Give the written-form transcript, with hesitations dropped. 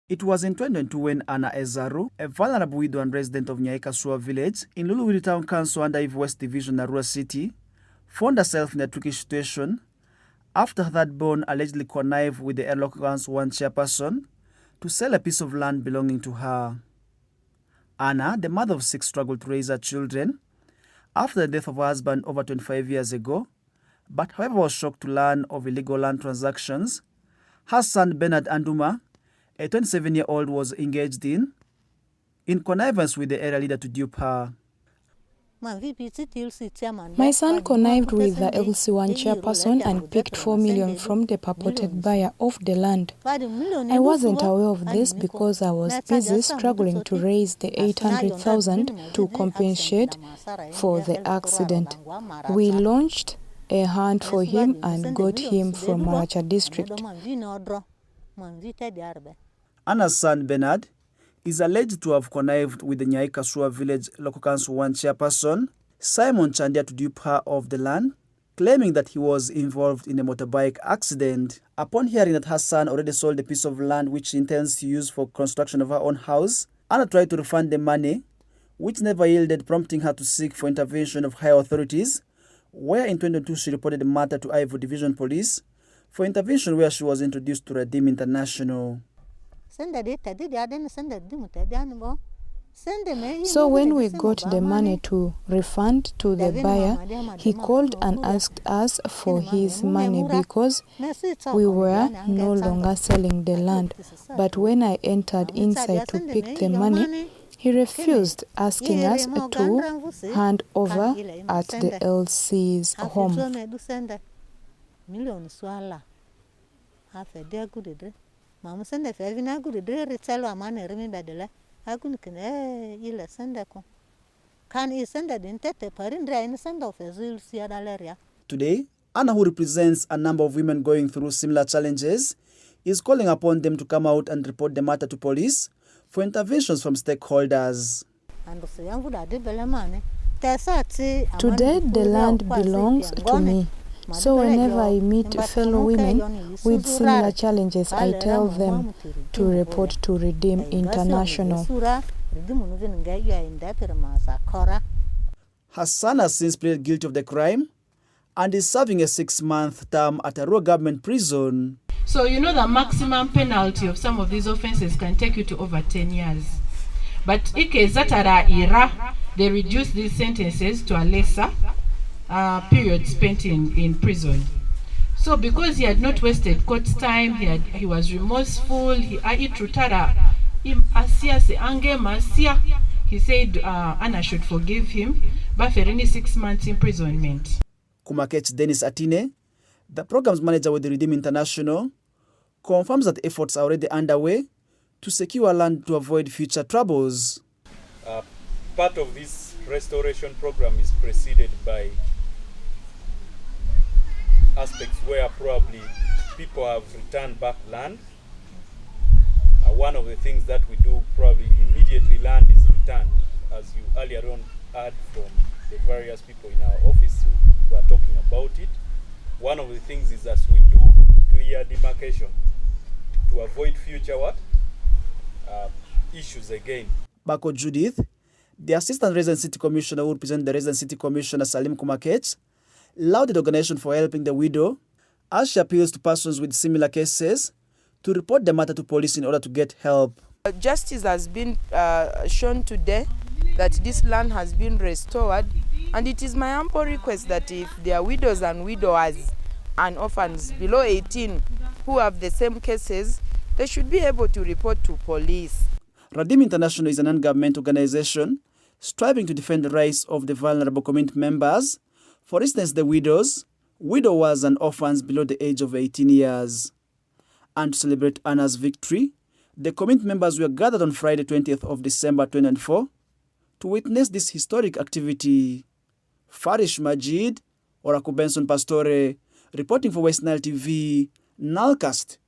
It was in 2022 when Anna Ezaru, a vulnerable widow and resident of Nyaikasua village in Luluwiri Town Council under Ive West Division, Arua City, found herself in a tricky situation after her third-born allegedly connived with the local council one chairperson to sell a piece of land belonging to her. Anna, the mother of 6, struggled to raise her children after the death of her husband over 25 years ago, but however was shocked to learn of illegal land transactions her son Bernard Anduma, a 27-year-old, was engaged in connivance with the area leader to dupe her. My son connived with the LC1 chairperson and picked 4 million from the purported buyer of the land. I wasn't aware of this because I was busy struggling to raise the 800,000 to compensate for the accident. We launched a hunt for him and got him from Maracha district. Anna's son Bernard is alleged to have connived with the Nyaikasua village local council one chairperson, Simon Chandia, to dupe her of the land, claiming that he was involved in a motorbike accident. Upon hearing that her son already sold a piece of land which she intends to use for construction of her own house, Anna tried to refund the money, which never yielded, prompting her to seek for intervention of higher authorities, where in 2022 she reported the matter to Ive Division Police for intervention, where she was introduced to Redeem International. So when we got the money to refund to the buyer, he called and asked us for his money because we were no longer selling the land. But when I entered inside to pick the money, he refused, asking us to hand over at the LC's home. Today, Anna, who represents a number of women going through similar challenges, is calling upon them to come out and report the matter to police for interventions from stakeholders. Today, the land belongs to me. So whenever I meet fellow women with similar challenges, I tell them to report to Redeem International. Her son has since pleaded guilty of the crime and is serving a 6-month term at Arua government prison. So you know the maximum penalty of some of these offenses can take you to over 10 years. But they reduce these sentences to a lesser period spent in prison. So because he had not wasted court's time, he was remorseful, he said Anna should forgive him, but for any 6 months imprisonment. Kumakech Dennis Atine, the programs manager with the Redeem International, confirms that efforts are already underway to secure land to avoid future troubles. Part of this restoration program is preceded by aspects where probably people have returned back land. One of the things that we do, probably immediately land is returned, as you earlier on heard from the various people in our office who are talking about it. One of the things is as we do clear demarcation to avoid future issues again. Bako Judith, the Assistant Resident City Commissioner who represents the Resident City Commissioner Salim Kumakech, lauded the organization for helping the widow as she appeals to persons with similar cases to report the matter to police in order to get help. Justice has been shown today that this land has been restored, and it is my humble request that if there are widows and widowers and orphans below 18 who have the same cases, they should be able to report to police. Redeem International is a non-government organization striving to defend the rights of the vulnerable community members, for instance, the widows, widowers and orphans below the age of 18 years. And to celebrate Anna's victory, the community members were gathered on Friday 20th of December 2024 to witness this historic activity. Farish Majid, Oraku Benson Pastore, reporting for West Nile TV, Nalcast.